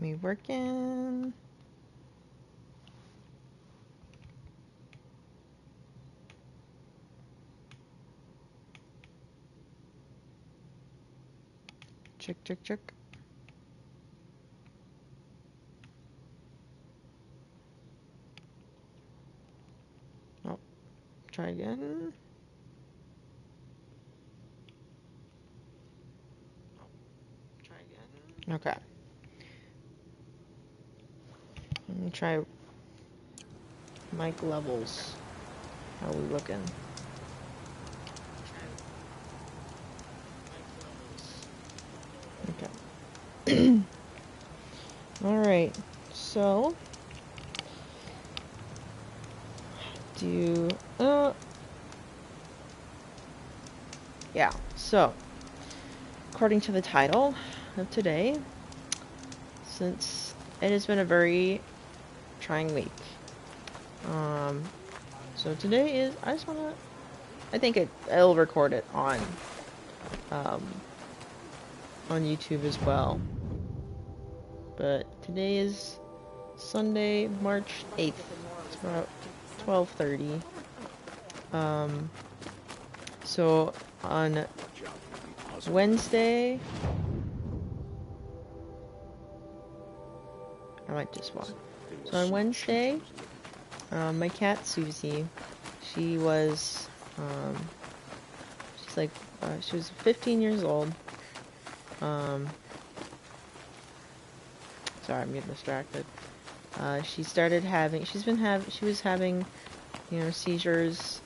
We working? Check, check, check. Oh, try again. Try again. Okay. Let me try mic levels. How are we looking? Okay. Alright, so yeah, so according to the title of today, since it has been a very trying week, so today is, I think I'll record it on YouTube as well, but today is Sunday, March 8th, it's about 12:30. So on Wednesday, I might just walk. So on Wednesday, my cat Susie, she was, she was 15 years old. Sorry, I'm getting distracted. She was having, seizures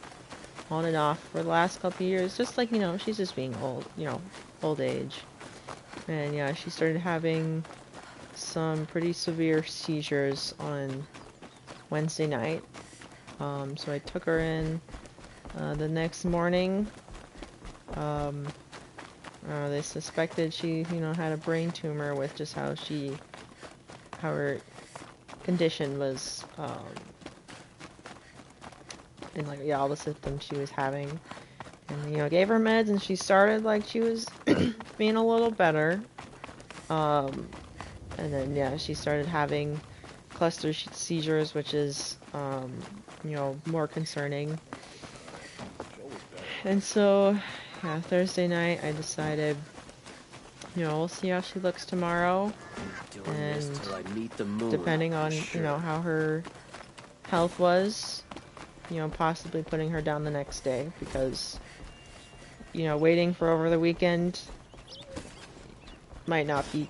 on and off for the last couple of years, just like, she's just being old, old age. And yeah, she started having some pretty severe seizures on Wednesday night. So I took her in the next morning. They suspected she, had a brain tumor with just how her condition was, and like, yeah, all the symptoms she was having. And, gave her meds, and she started like she was being a little better. And then, yeah, she started having cluster seizures, which is, more concerning. And so, yeah, Thursday night, I decided, we'll see how she looks tomorrow. And depending on, how her health was, possibly putting her down the next day, because, waiting for over the weekend might not be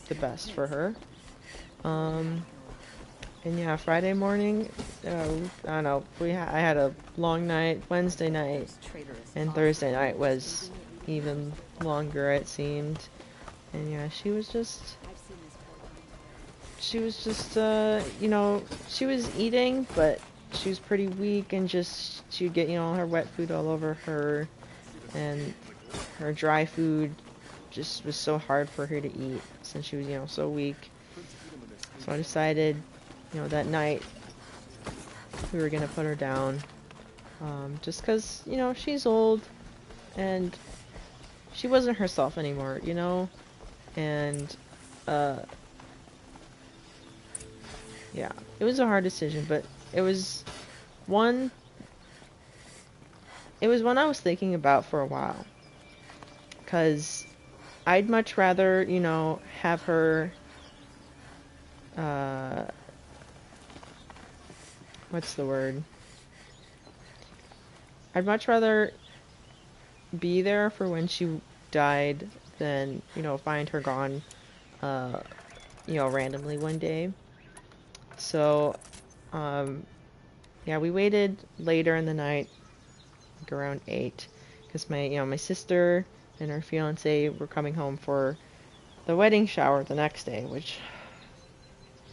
the best for her. And yeah, Friday morning, I don't know, I had a long night. Wednesday night and Thursday night was even longer, it seemed. And yeah, she was just, she was eating, but she was pretty weak, and just, she'd get, her wet food all over her, and her dry food just was so hard for her to eat, since she was, so weak. So I decided, that night we were gonna put her down, just because, she's old, and she wasn't herself anymore, and, yeah, it was a hard decision, but it was one I was thinking about for a while, because I'd much rather, have her, what's the word? I'd much rather be there for when she died than, find her gone, randomly one day. So, yeah, we waited later in the night, like around 8, because my sister and her fiance were coming home for the wedding shower the next day, which,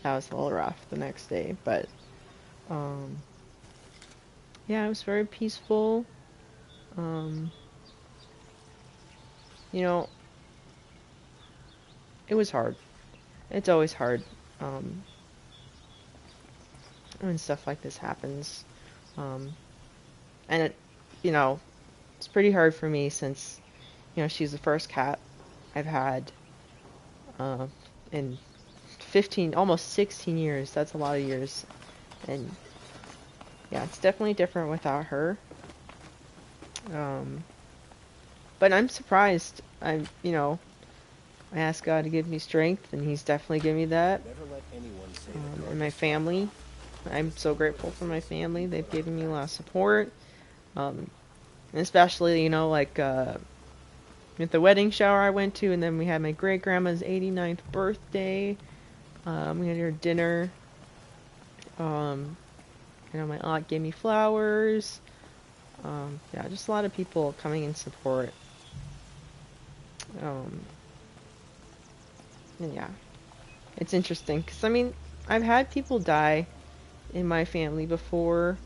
that was a little rough the next day, but, yeah, it was very peaceful. It was hard. It's always hard, when stuff like this happens. And it, it's pretty hard for me, since, she's the first cat I've had, in 15, almost 16 years. That's a lot of years. And yeah, it's definitely different without her. But I'm surprised. I asked God to give me strength, and He's definitely given me that. And my family. I'm so grateful for my family. They've given me a lot of support. And especially, like, at the wedding shower I went to, and then we had my great-grandma's 89th birthday. We had her dinner. My aunt gave me flowers. Yeah, just a lot of people coming in support. And yeah, it's interesting because I've had people die in my family before,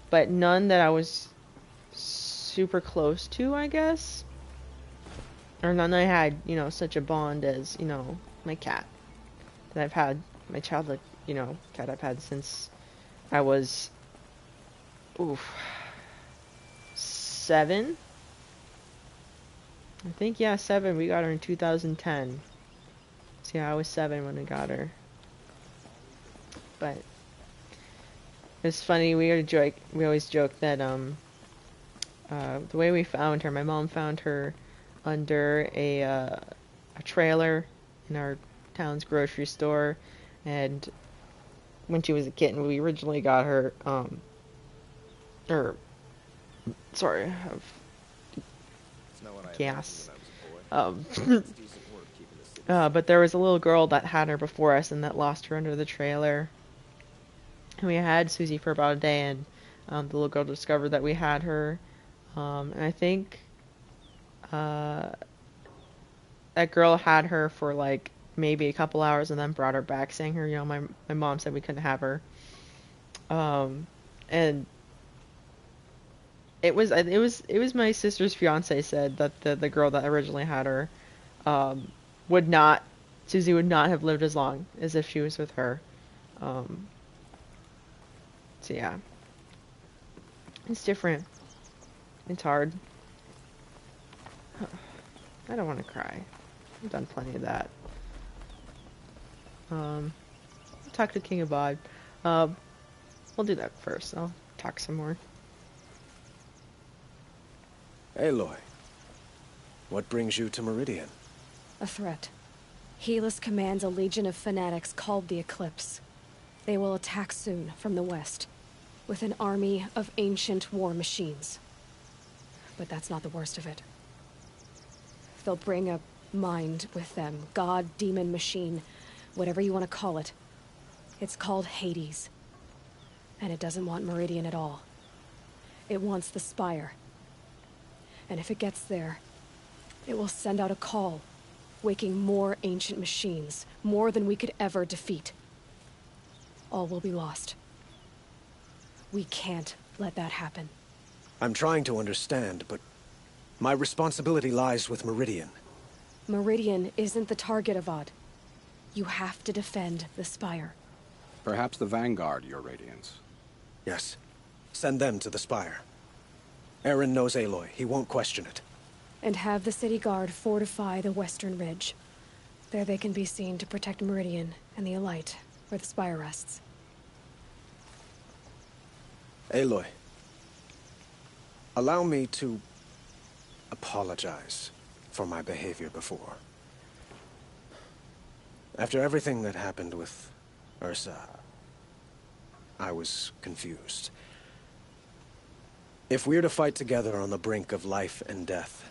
but none that I was super close to, I guess, or none I had, such a bond as, my cat that I've had, my childhood, cat I've had since I was, 7. I think, yeah, 7. We got her in 2010. So yeah, I was 7 when we got her. But it's funny. We always joke that the way we found her, my mom found her under a trailer in our town's grocery store, and when she was a kitten, we originally got her. Sorry, I have gas. But there was a little girl that had her before us and that lost her under the trailer. And we had Susie for about a day, and the little girl discovered that we had her. And I think that girl had her for like maybe a couple hours and then brought her back, saying her, my mom said we couldn't have her. And it was my sister's fiance said that the girl that originally had her Susie would not have lived as long as if she was with her. So yeah, it's different. It's hard. I don't want to cry. I've done plenty of that. Talk to King Abad. We'll do that first. I'll talk some more. Aloy, what brings you to Meridian? A threat. Helis commands a legion of fanatics called the Eclipse. They will attack soon from the west, with an army of ancient war machines. But that's not the worst of it. They'll bring a mind with them, god, demon, machine, whatever you want to call it. It's called Hades. And it doesn't want Meridian at all. It wants the Spire. And if it gets there, it will send out a call, waking more ancient machines, more than we could ever defeat. All will be lost. We can't let that happen. I'm trying to understand, but my responsibility lies with Meridian. Meridian isn't the target, Avad. You have to defend the Spire. Perhaps the Vanguard, Your Radiance. Yes. Send them to the Spire. Eren knows Aloy. He won't question it. And have the city guard fortify the western ridge. There they can be seen to protect Meridian and the Elite, where the Spire rests. Aloy, allow me to apologize for my behavior before. After everything that happened with Ursa, I was confused. If we're to fight together on the brink of life and death,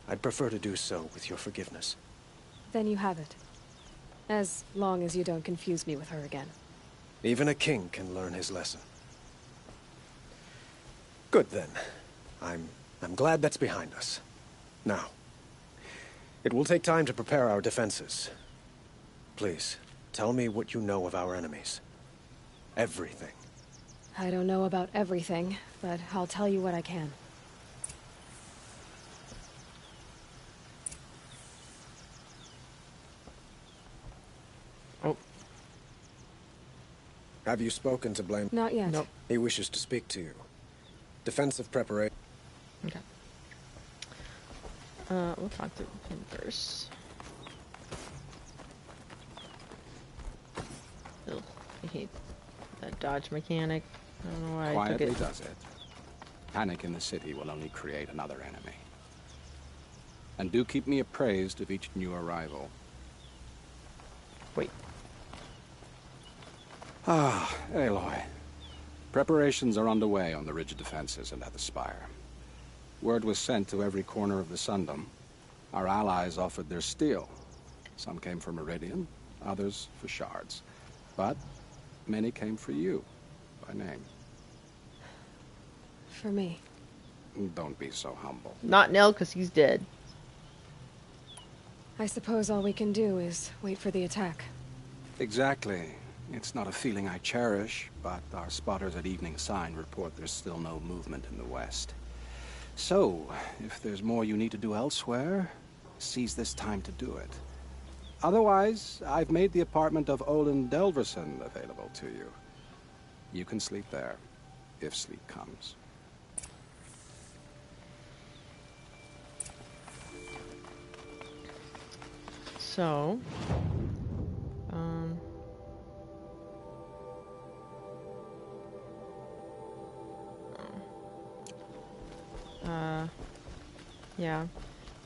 I'd prefer to do so with your forgiveness. Then you have it. As long as you don't confuse me with her again. Even a king can learn his lesson. Good then. I'm glad that's behind us. Now, it will take time to prepare our defenses. Please, tell me what you know of our enemies. Everything. I don't know about everything, but I'll tell you what I can. Oh. Have you spoken to Blame? Not yet. Nope. He wishes to speak to you. Defensive preparation. Okay. We'll talk to him first. I hate that dodge mechanic. I don't know why I took Quietly it. does it. Panic in the city will only create another enemy. And do keep me appraised of each new arrival. Wait. Ah, Aloy. Preparations are underway on the ridge defenses and at the spire. Word was sent to every corner of the Sundom. Our allies offered their steel. Some came for Meridian, others for shards. But many came for you, by name. For me. Don't be so humble. Not Nell, because he's dead. I suppose all we can do is wait for the attack. Exactly. It's not a feeling I cherish, but our spotters at Evening Sign report there's still no movement in the west. So, if there's more you need to do elsewhere, seize this time to do it. Otherwise, I've made the apartment of Olin Delverson available to you. You can sleep there, if sleep comes. So, yeah,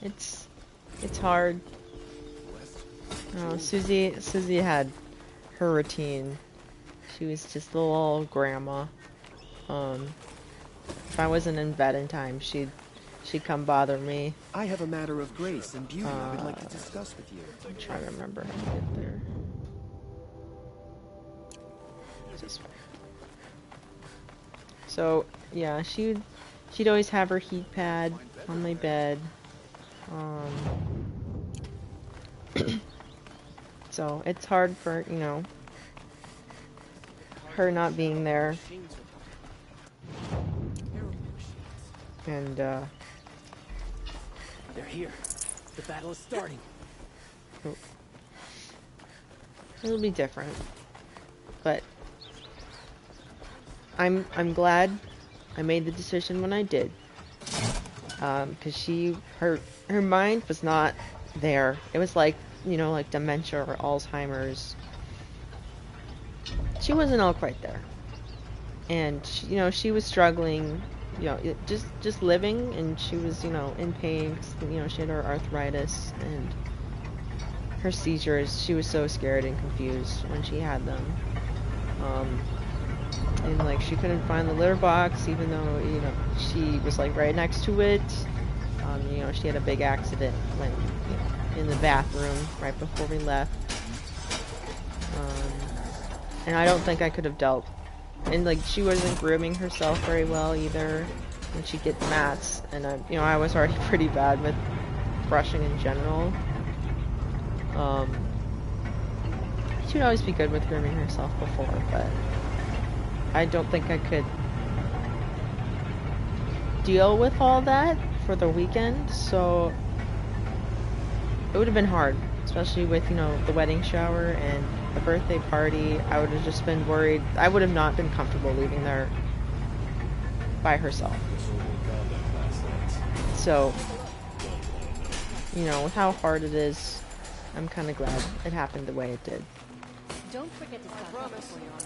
it's hard. Susie had her routine. She was just a little grandma. If I wasn't in bed in time, she'd come bother me. I have a matter of grace and beauty I would like to discuss with you. I'm trying to remember how to get there. This way. So yeah, she'd always have her heat pad on my bed. So it's hard for, you know, her not being there. And They're here. The battle is starting. it'll be different. But I'm glad I made the decision when I did. Because her mind was not there. It was like, you know, like dementia or Alzheimer's. She wasn't all quite there. And she, you know, she was struggling, you know, just living, and she was, you know, in pain. You know, she had her arthritis and her seizures. She was so scared and confused when she had them. And like she couldn't find the litter box, even though, you know, she was like right next to it. You know, she had a big accident when, you know, in the bathroom right before we left. And I don't think I could have dealt. And like she wasn't grooming herself very well either. When she'd get mats, and you know, I was already pretty bad with brushing in general. She'd always be good with grooming herself before, but I don't think I could deal with all that for the weekend, so it would have been hard, especially with, you know, the wedding shower and the birthday party. I would have just been worried. I would have not been comfortable leaving there by herself. So, you know, with how hard it is, I'm kind of glad it happened the way it did. Don't forget to stock up before you're on.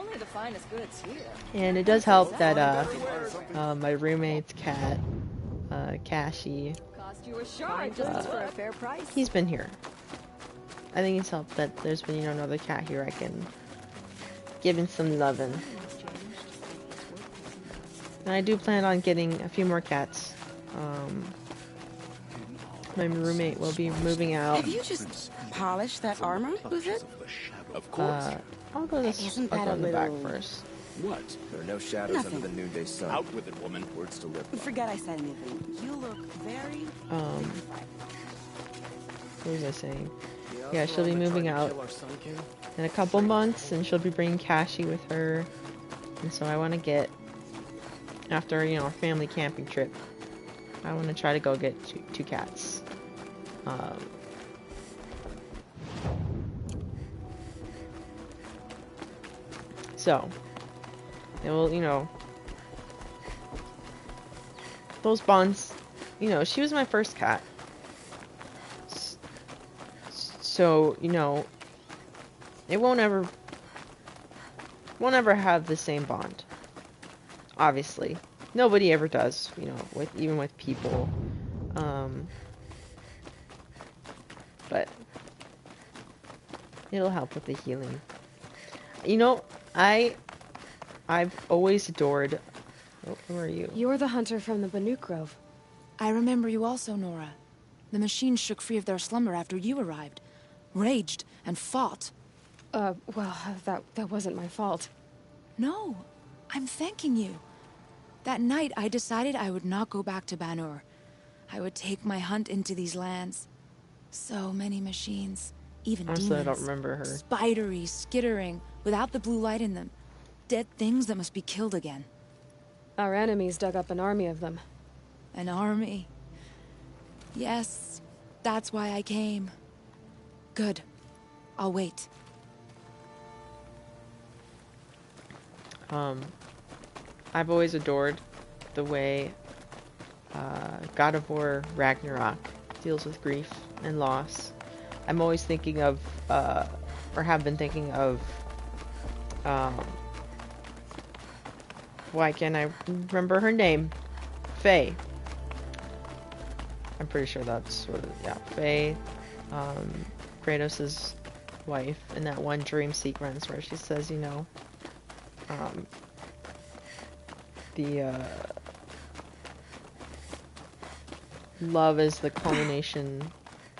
Only the finest goods here. And it does help that my roommate's cat, Cashy, Cost you a shard just for a fair price. he's been here. I think it's helped that there's been, you know, another cat here I can give him some loving. And I do plan on getting a few more cats. My roommate will be moving out. Have you just polished that armor, was it? Of course. I'll go this. Isn't I'll that go a in the back little- first. What? There are no shadows Nothing. under the noonday sun. Out with it, woman. Words to live by. Forget I said anything. You look very... What was I saying? Yeah, she'll be moving out in a couple months, and she'll be bringing Cashy with her. And so I want to get, after, you know, a family camping trip, I want to try to go get two cats. So, it will, you know, those bonds, you know, she was my first cat. So, you know, it won't ever we'll never have the same bond. Obviously. Nobody ever does, you know, even with people. But it'll help with the healing. You know, I've always adored... Oh, who are you? You're the hunter from the Banuk Grove. I remember you also, Nora. The machines shook free of their slumber after you arrived. Raged and fought. Well, that wasn't my fault. No, I'm thanking you. That night, I decided I would not go back to Banur. I would take my hunt into these lands. So many machines, even Honestly, demons. I don't remember her. Spidery, skittering, without the blue light in them. Dead things that must be killed again. Our enemies dug up an army of them. An army. Yes, that's why I came. Good. I'll wait. I've always adored the way God of War Ragnarok deals with grief and loss. I'm always thinking of, or have been thinking of, why can't I remember her name? Faye. I'm pretty sure that's what it is. Yeah, Faye, Kratos' wife, in that one dream sequence where she says, you know, love is the culmination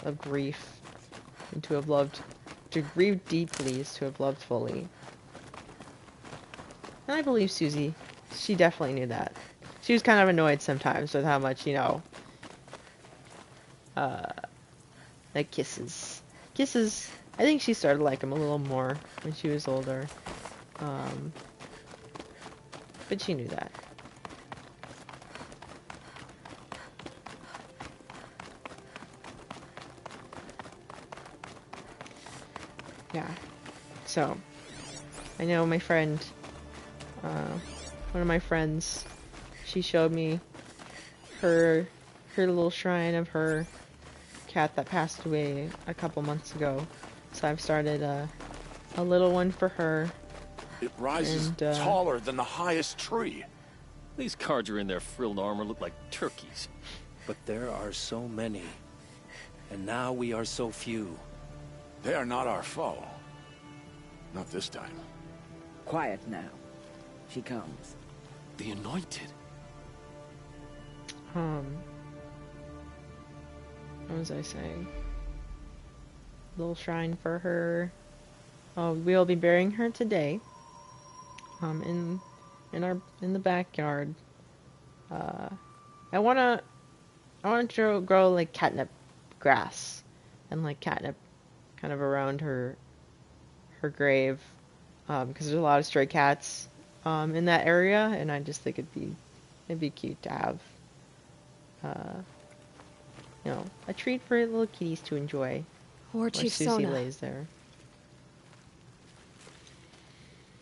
of grief, and to grieve deeply is to have loved fully. And I believe Susie, she definitely knew that. She was kind of annoyed sometimes with how much, you know, like kisses. I think she started to like him a little more when she was older. But she knew that. Yeah. So, I know my friend, one of my friends, she showed me her little shrine of her cat that passed away a couple months ago. So I've started a little one for her. It rises taller than the highest tree. These cards are in their frilled armor look like turkeys. But there are so many. And now we are so few. They are not our foe. Not this time. Quiet now. She comes. The Anointed. What was I saying? Little shrine for her. Oh, we'll be burying her today. In the backyard. I wanna grow like catnip grass and like catnip kind of around her grave, because there's a lot of stray cats in that area, and I just think it'd be cute to have you know, a treat for little kitties to enjoy. War Chief Susie Sona. lays there.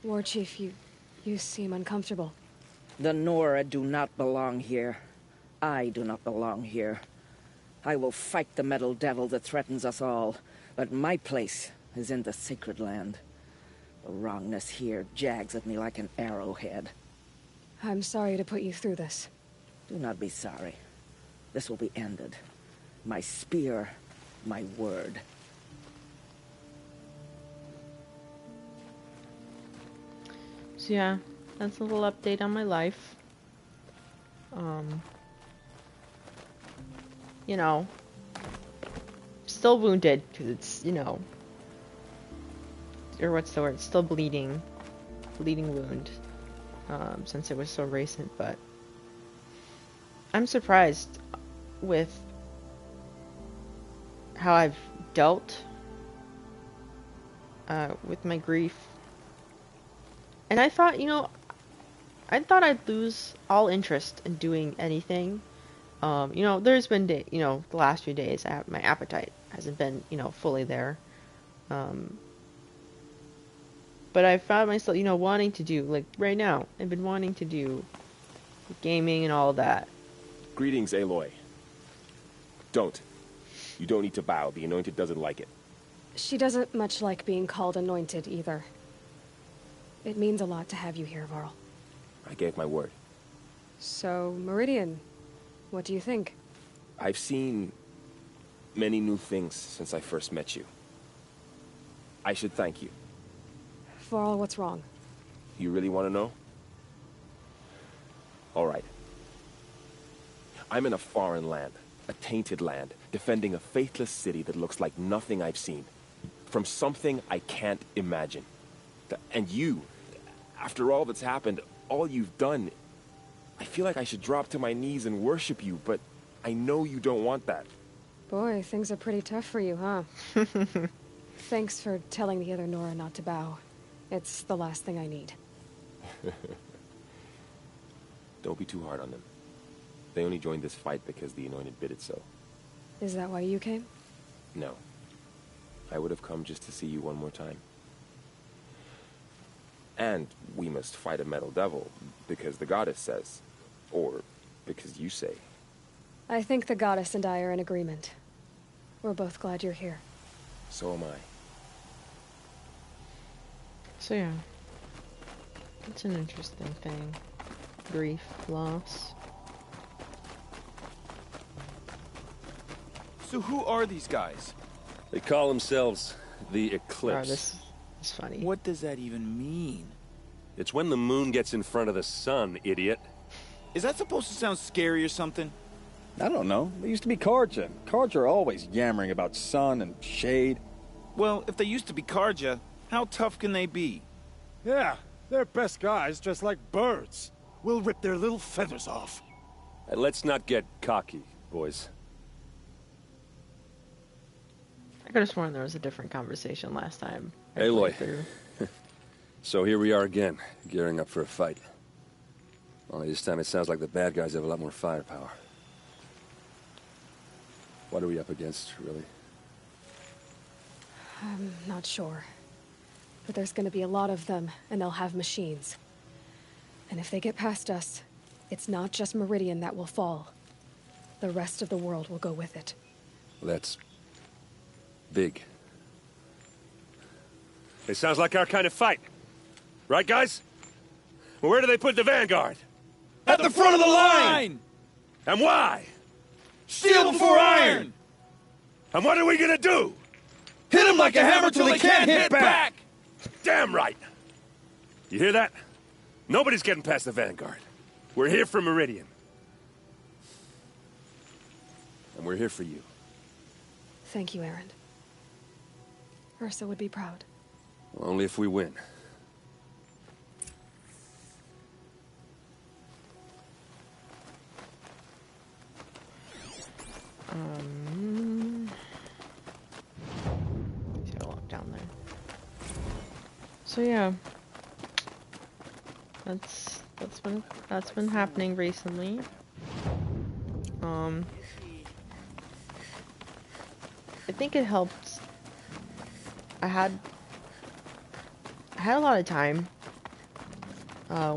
War Chief, you seem uncomfortable. The Nora do not belong here. I do not belong here. I will fight the metal devil that threatens us all, but my place is in the sacred land. The wrongness here jags at me like an arrowhead. I'm sorry to put you through this. Do not be sorry. This will be ended. My spear, my word. So yeah, that's a little update on my life. You know, still wounded because it's, you know, or what's the word? Still bleeding wound. Since it was so recent, but I'm surprised with how I've dealt with my grief. And I thought, you know, I'd lose all interest in doing anything. You know, there's been you know, the last few days, my appetite hasn't been, you know, fully there. But I found myself, you know, wanting to do, like, right now, I've been wanting to do gaming and all that. Greetings, Aloy. Don't. You don't need to bow. The Anointed doesn't like it. She doesn't much like being called anointed either. It means a lot to have you here, Varl. I gave my word. So, Meridian, what do you think? I've seen many new things since I first met you. I should thank you. Varl, what's wrong? You really want to know? All right. I'm in a foreign land, a tainted land, defending a faithless city that looks like nothing I've seen. From something I can't imagine. And you, after all that's happened, all you've done, I feel like I should drop to my knees and worship you, but I know you don't want that. Boy, things are pretty tough for you, huh? Thanks for telling the other Nora not to bow. It's the last thing I need. Don't be too hard on them. They only joined this fight because the Anointed bid it so. Is that why you came? No. I would have come just to see you one more time. And we must fight a metal devil, because the goddess says. Or because you say. I think the goddess and I are in agreement. We're both glad you're here. So am I. So yeah. It's an interesting thing. Grief, loss. So who are these guys? They call themselves the Eclipse. Oh, this is funny. What does that even mean? It's when the moon gets in front of the sun, idiot. Is that supposed to sound scary or something? I don't know. They used to be Karja. Karja are always yammering about sun and shade. Well, if they used to be Karja, how tough can they be? Yeah, they're best guys just like birds. We'll rip their little feathers off. Let's not get cocky, boys. I could have sworn there was a different conversation last time. Aloy. So here we are again, gearing up for a fight. Only this time it sounds like the bad guys have a lot more firepower. What are we up against, really? I'm not sure. But there's gonna be a lot of them, and they'll have machines. And if they get past us, it's not just Meridian that will fall. The rest of the world will go with it. Well, that's big. It sounds like our kind of fight. Right, guys? Well, where do they put the Vanguard? At the front of the line! And why? Steel before iron! And what are we gonna do? Hit them like a hammer till they can't hit back! Damn right! You hear that? Nobody's getting past the Vanguard. We're here for Meridian. And we're here for you. Thank you, Aaron. Ursa would be proud. Well, only if we win. See a lot down there. So yeah, that's been happening recently. I think it helped. I had a lot of time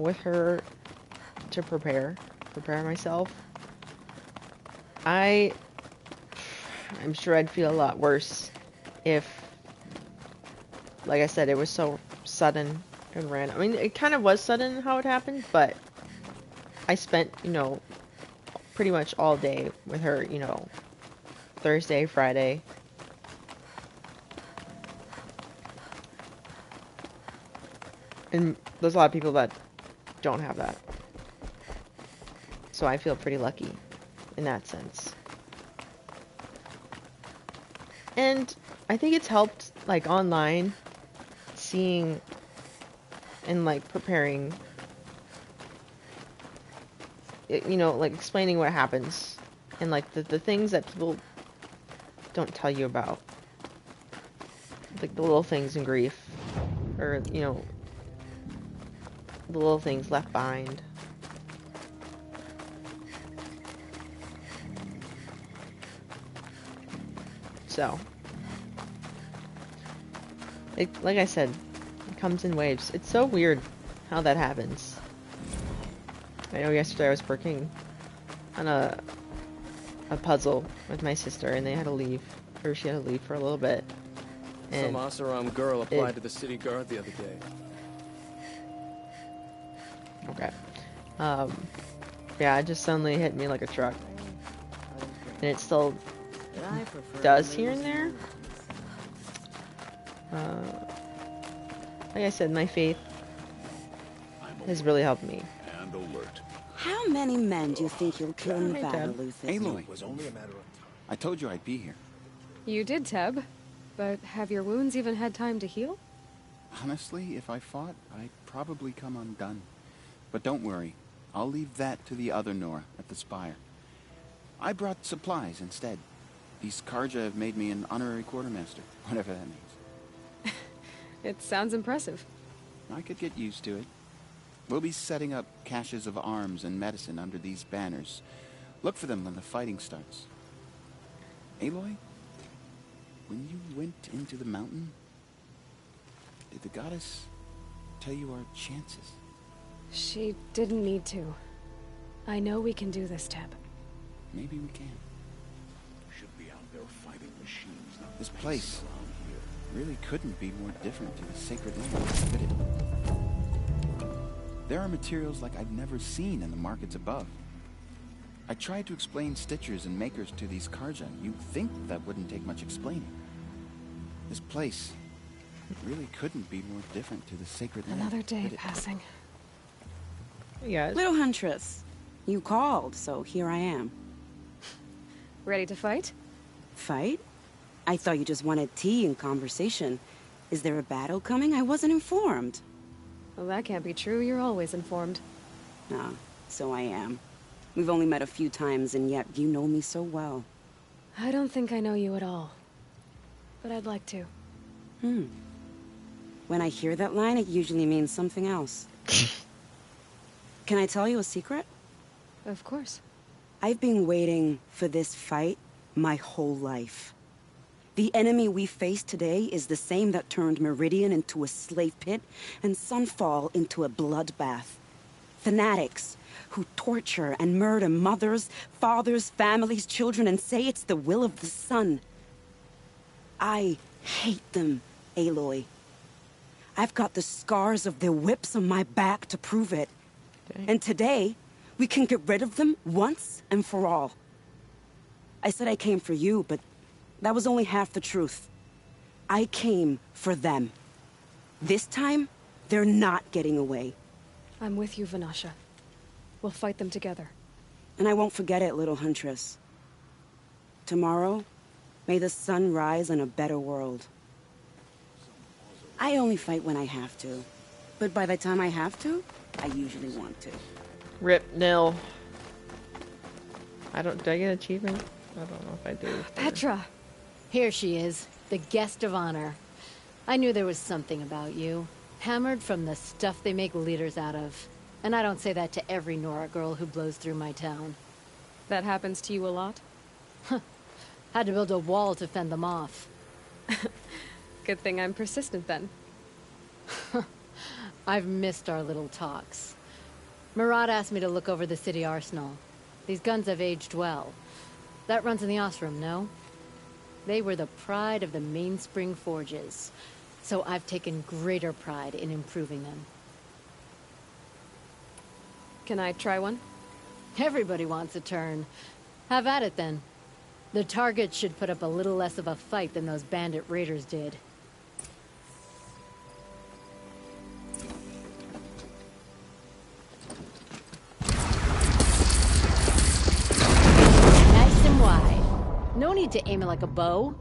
with her to prepare myself. I'm sure I'd feel a lot worse if, like I said, it was so sudden and random. I mean, it kind of was sudden how it happened, but I spent, pretty much all day with her, Thursday, Friday. And there's a lot of people that don't have that. So I feel pretty lucky in that sense. And I think it's helped, like, online, seeing and, like, preparing, like, explaining what happens and, like, the things that people don't tell you about. Like, the little things in grief, or, the little things left behind. So, like I said, it comes in waves. It's so weird how that happens. I know yesterday I was working on a puzzle with my sister, and they had to leave, or she had to leave for a little bit. And some Asaram girl applied to the city guard the other day. Okay. Yeah, it just suddenly hit me like a truck. And it still does here and there. Like I said, my faith has really helped me. And alert. How many men do you think you'll kill in the Hey, battle, Dad. Luther? Aloy, It was only a matter of time. I told you I'd be here. You did, Teb. But have your wounds even had time to heal? Honestly, if I fought, I'd probably come undone. But don't worry. I'll leave that to the other Nora at the Spire. I brought supplies instead. These Karja have made me an honorary quartermaster, whatever that means. It sounds impressive. I could get used to it. We'll be setting up caches of arms and medicine under these banners. Look for them when the fighting starts. Aloy, when you went into the mountain, did the goddess tell you our chances? She didn't need to. I know we can do this, Teb. Maybe we can. Should be out there fighting machines. Not This place really couldn't be more different to the sacred land, could it? There are materials like I've never seen in the markets above. I tried to explain stitchers and makers to these Karja. You'd think that wouldn't take much explaining. This place really couldn't be more different to the sacred land. Another day could it? passing. Yeah. Little Huntress, you called, so here I am. Ready to fight? Fight? I thought you just wanted tea and conversation. Is there a battle coming? I wasn't informed. Well, that can't be true. You're always informed. Ah, so I am. We've only met a few times, and yet you know me so well. I don't think I know you at all. But I'd like to. When I hear that line, it usually means something else. Can I tell you a secret? Of course. I've been waiting for this fight my whole life. The enemy we face today is the same that turned Meridian into a slave pit and Sunfall into a bloodbath. Fanatics who torture and murder mothers, fathers, families, children, and say it's the will of the sun. I hate them, Aloy. I've got the scars of their whips on my back to prove it. Dang. And today, we can get rid of them once and for all. I said I came for you, but that was only half the truth. I came for them. This time, they're not getting away. I'm with you, Vanasha. We'll fight them together. And I won't forget it, little Huntress. Tomorrow, may the sun rise in a better world. I only fight when I have to. But by the time I have to, I usually want to. Rip nil. Did I get an achievement? I don't know if I do. Petra! Here she is, the guest of honor. I knew there was something about you. Hammered from the stuff they make leaders out of. And I don't say that to every Nora girl who blows through my town. That happens to you a lot? Had to build a wall to fend them off. Good thing I'm persistent then. I've missed our little talks. Murad asked me to look over the city arsenal. These guns have aged well. That runs in the Osram, no? They were the pride of the Mainspring Forges. So I've taken greater pride in improving them. Can I try one? Everybody wants a turn. Have at it then. The targets should put up a little less of a fight than those bandit raiders did. Nice and wide. No need to aim it like a bow.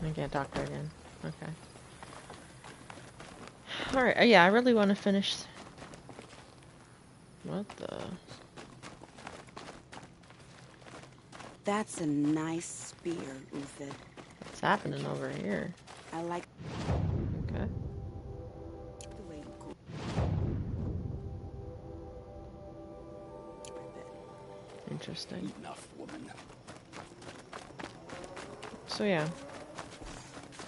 I can't talk to her again. Okay. Alright, yeah, I really want to finish... What the... That's a nice spear, Uthid. What's happening over here? I like Okay. the way you go. Interesting. Enough, woman. So yeah.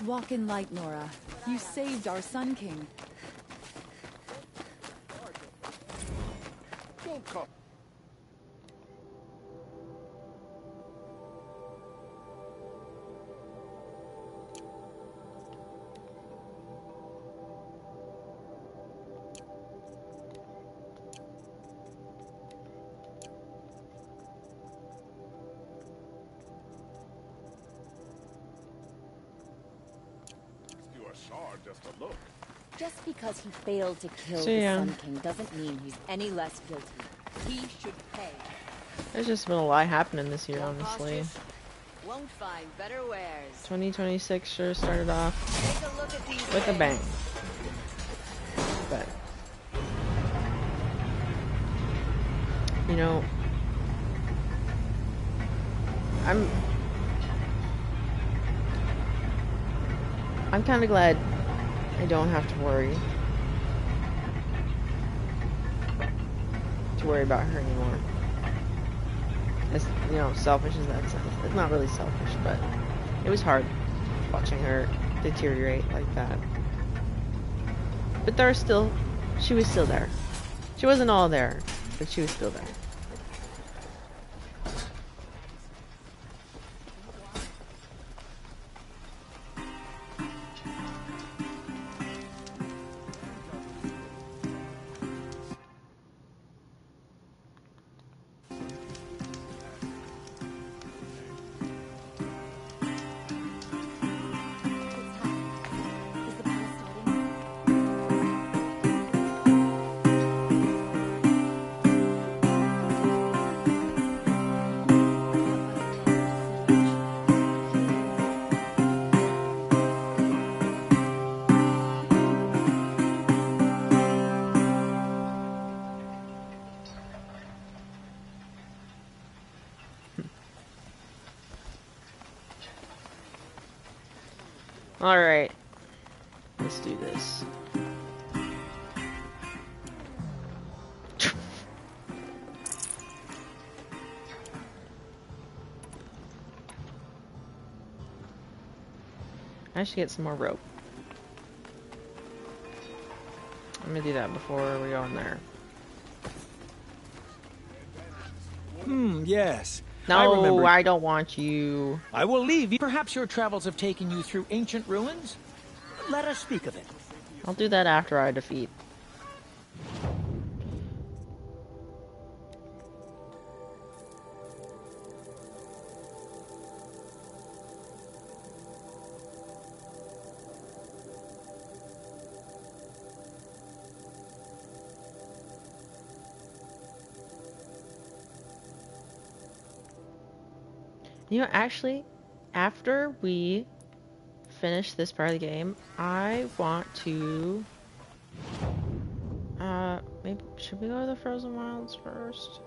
Walk in light, Nora. You saved our Sun King. Don't come. Just because he failed to kill So, the yeah. Sun King doesn't mean he's any less guilty. He should pay. There's just been a lot happening this year, honestly. Won't find better wares. 2026 sure started off Take a look at these with a bang. But, you know, I'm kind of glad I don't have to worry about her anymore. As, you know, selfish as that sounds. It's not really selfish, but it was hard watching her deteriorate like that. But she was still there. She wasn't all there, but she was still there. Alright. Let's do this. I should get some more rope. I'm gonna do that before we go in there. Yes. No, I don't want you. I will leave you. Perhaps your travels have taken you through ancient ruins? Let us speak of it. I'll do that after I defeat. You know, actually, after we finish this part of the game, I want to... maybe... Should we go to the Frozen Wilds first?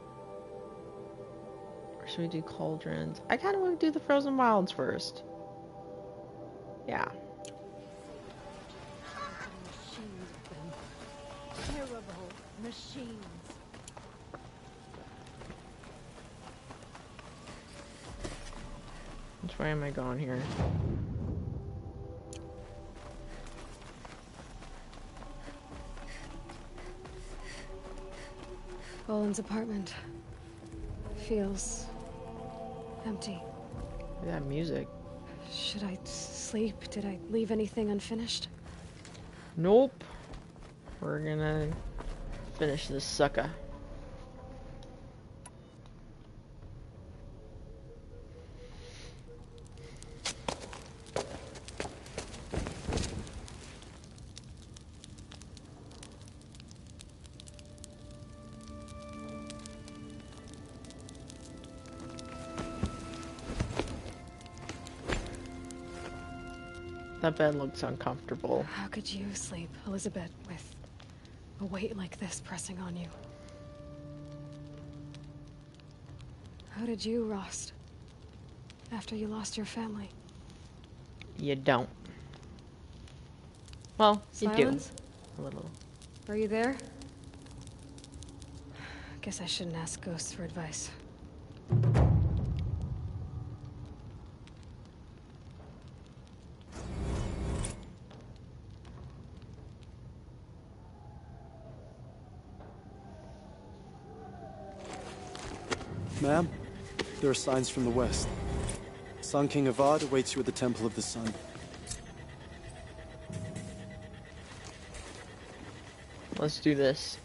Or should we do Cauldrons? I kind of want to do the Frozen Wilds first. Yeah. Terrible machines. Which way am I going here? Boland's apartment feels empty. That music. Should I sleep? Did I leave anything unfinished? Nope. We're gonna finish this sucker. That bed looks uncomfortable. How could you sleep, Elizabeth, with a weight like this pressing on you? How did you, Rost? After you lost your family? You don't. Well, Silence? you do. A little. Are you there? Guess I shouldn't ask ghosts for advice. Ma'am, there are signs from the west. Sun King Avad awaits you at the Temple of the Sun. Let's do this.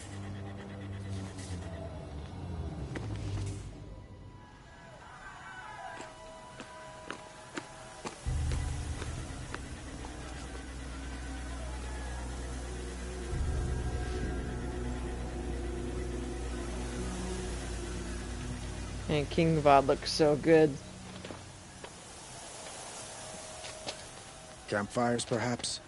And King Vod looks so good. Campfires, perhaps?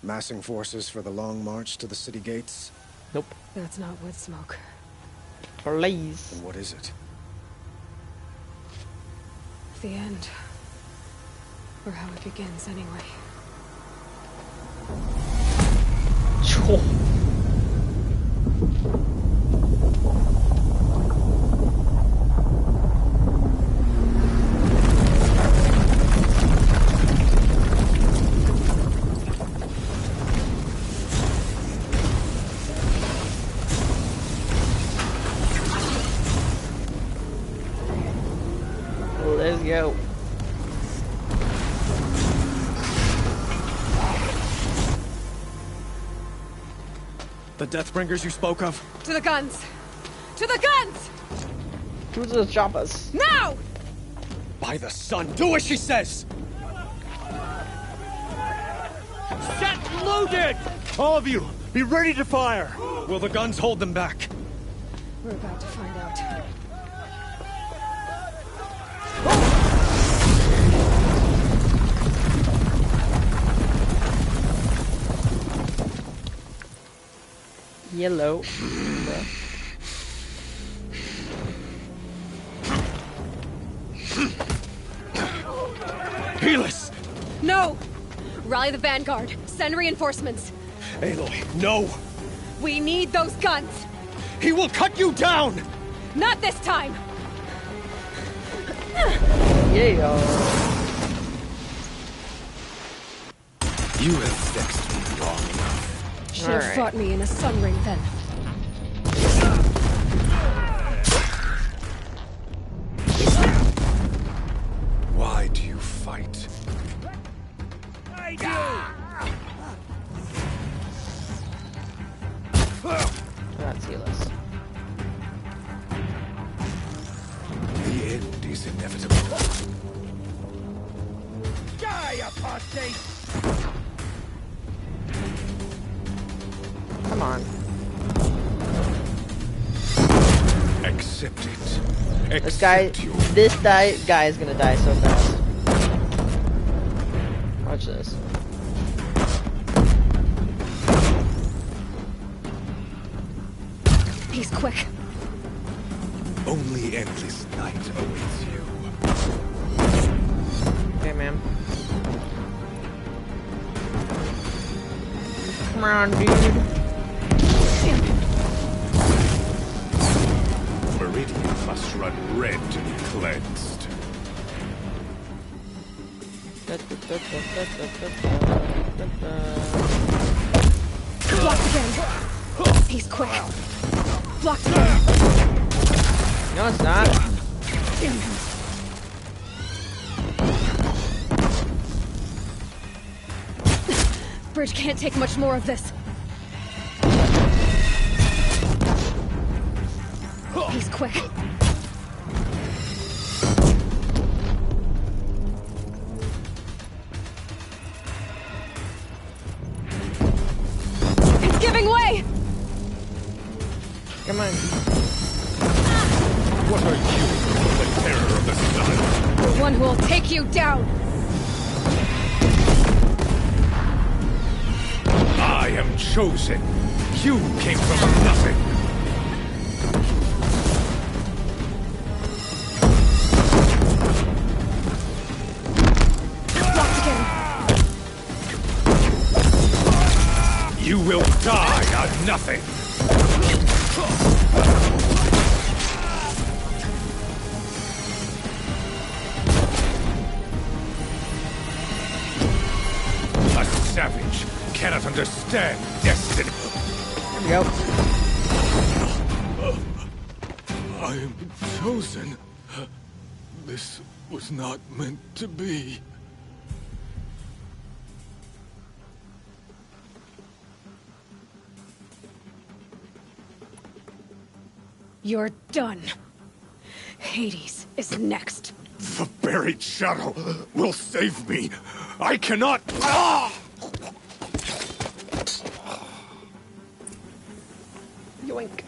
Massing forces for the long march to the city gates? Nope. That's not wood smoke. Please. Then what is it? The end. Or how it begins, anyway. Let's go. The Deathbringers you spoke of? To the guns! To the guns! To the choppers. Now! By the sun, do as she says! Set loaded! All of you, be ready to fire! Will the guns hold them back? We're about to find out. Yellow. Helis! No! Rally the vanguard. Send reinforcements. Aloy, no! We need those guns! He will cut you down! Not this time! Yeah. You have vexed me long enough. Should have fought me in a sun ring then. Why do you fight? I do! That's Helis. The end is inevitable. Die, apostate! Come on. Accept it. This guy, guy is gonna die so fast. Watch this. He's quick. Only endless night awaits you. Okay, ma'am. Come on, dude. Meridian must run red to be cleansed. Blocked again. He's quick. Blocked again. No, it's not. Bridge can't take much more of this. He's quick. It's giving way! Come on. What are you, the terror of the sun? The one who will take you down! I am chosen. You came from nothing. You will die on nothing! A savage cannot understand destiny. There we go. I am chosen. This was not meant to be. You're done. Hades is next. The buried shadow will save me. I cannot. Ah! Yoink.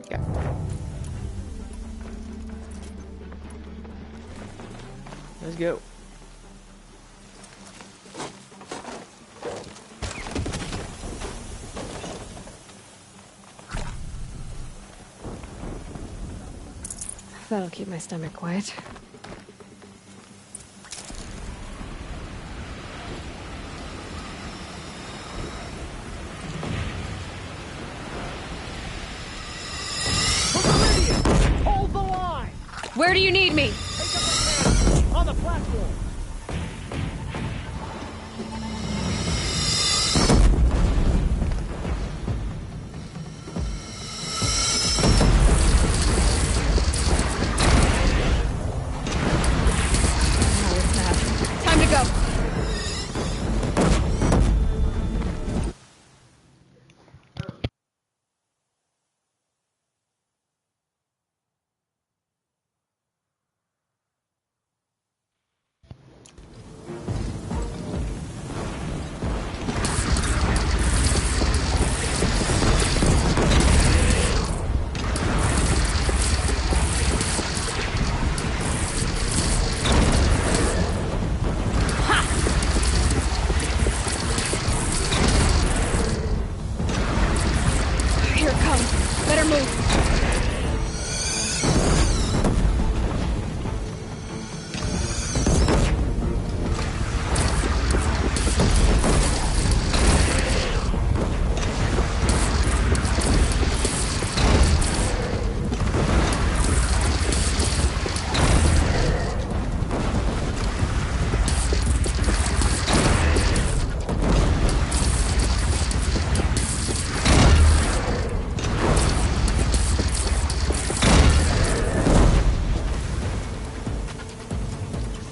Yeah. Let's go. That'll keep my stomach quiet. Hold the line! Where do you need me? On the platform! Time to go. Here it comes. Better move.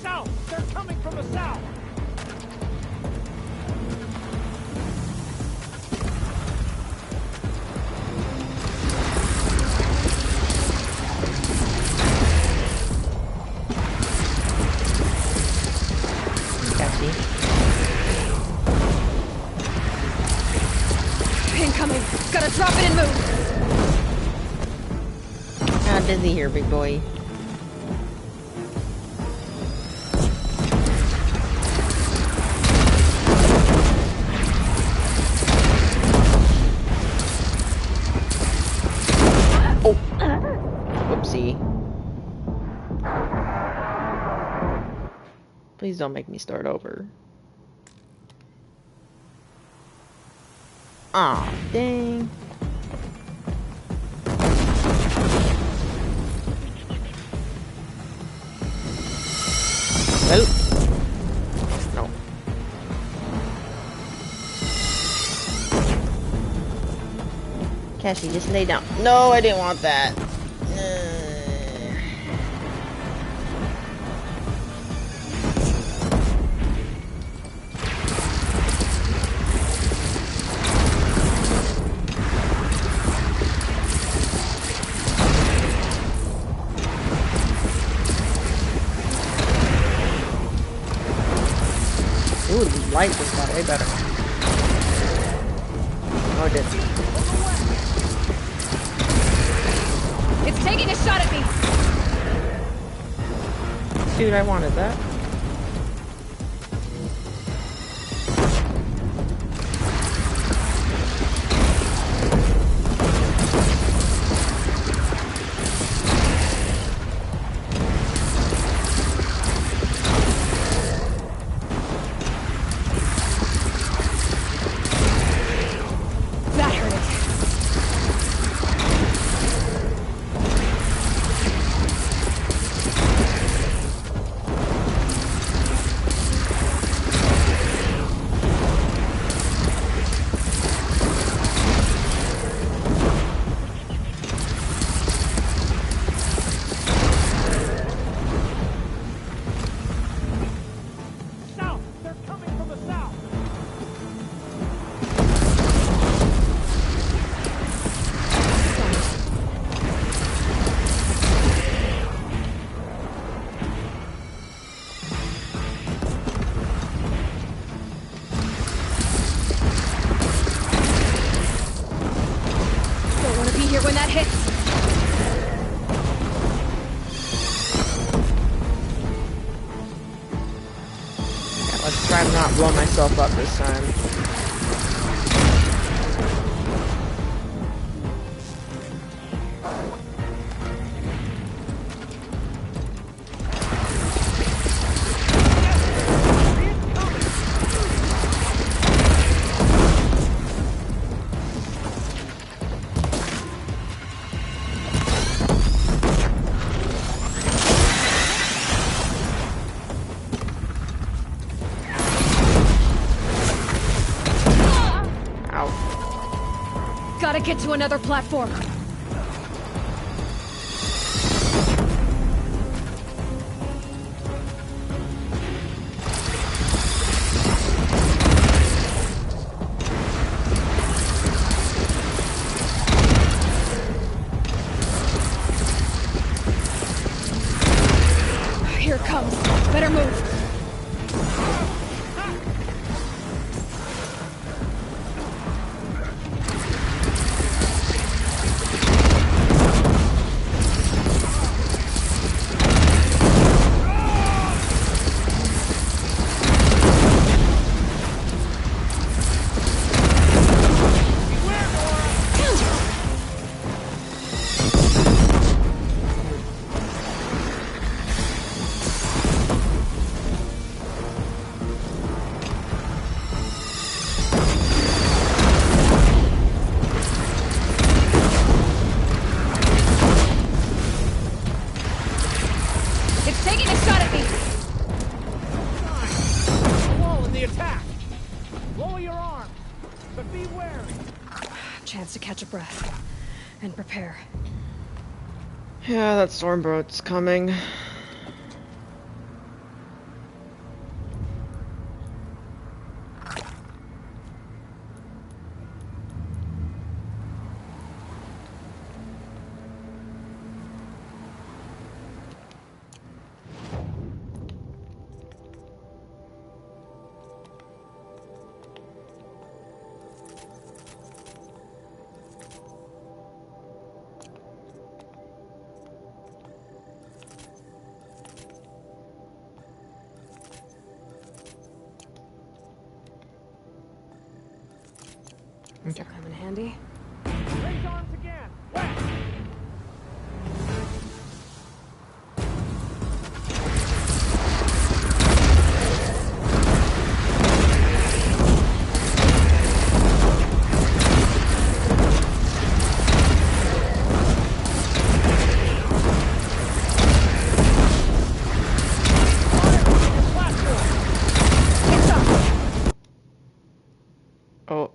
South! They're coming from the south! Catchy. Incoming. Gotta drop it and move. Not busy here, big boy. Oh! Whoopsie. Please don't make me start over. Aw, dang. Well. No. Cassie, just lay down. No, I didn't want that. Ooh, the light just got way better. Oh, it did. It's taking a shot at me. Dude, I wanted that. That hurt it. try to not blow myself up this time. Gotta get to another platform. Here it comes. Better move. Chance to catch a breath and prepare. Yeah, that stormboat's coming. Okay. Come in handy. Raise arms again. West. Oh.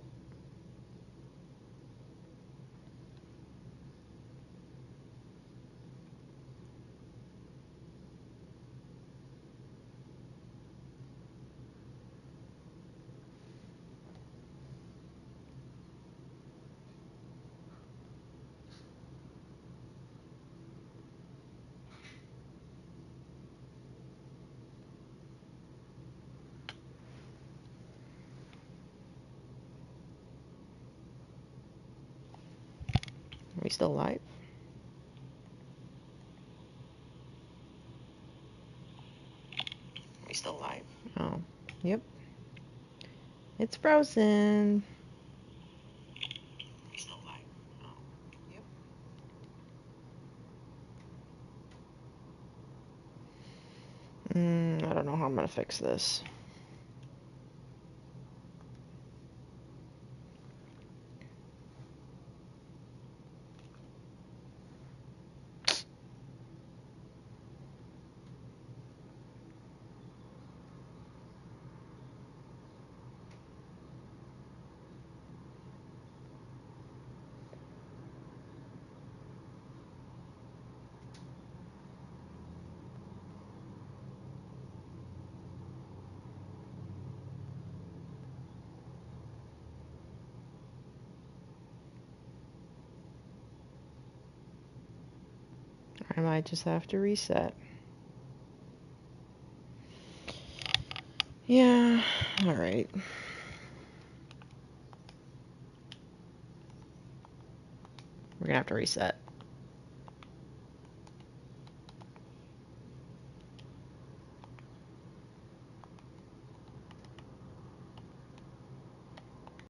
Are we still alive? Are we still alive? Oh, yep. It's frozen. Are we still alive? Oh, yep. I don't know how I'm gonna fix this. I might just have to reset. Yeah, alright. We're gonna have to reset.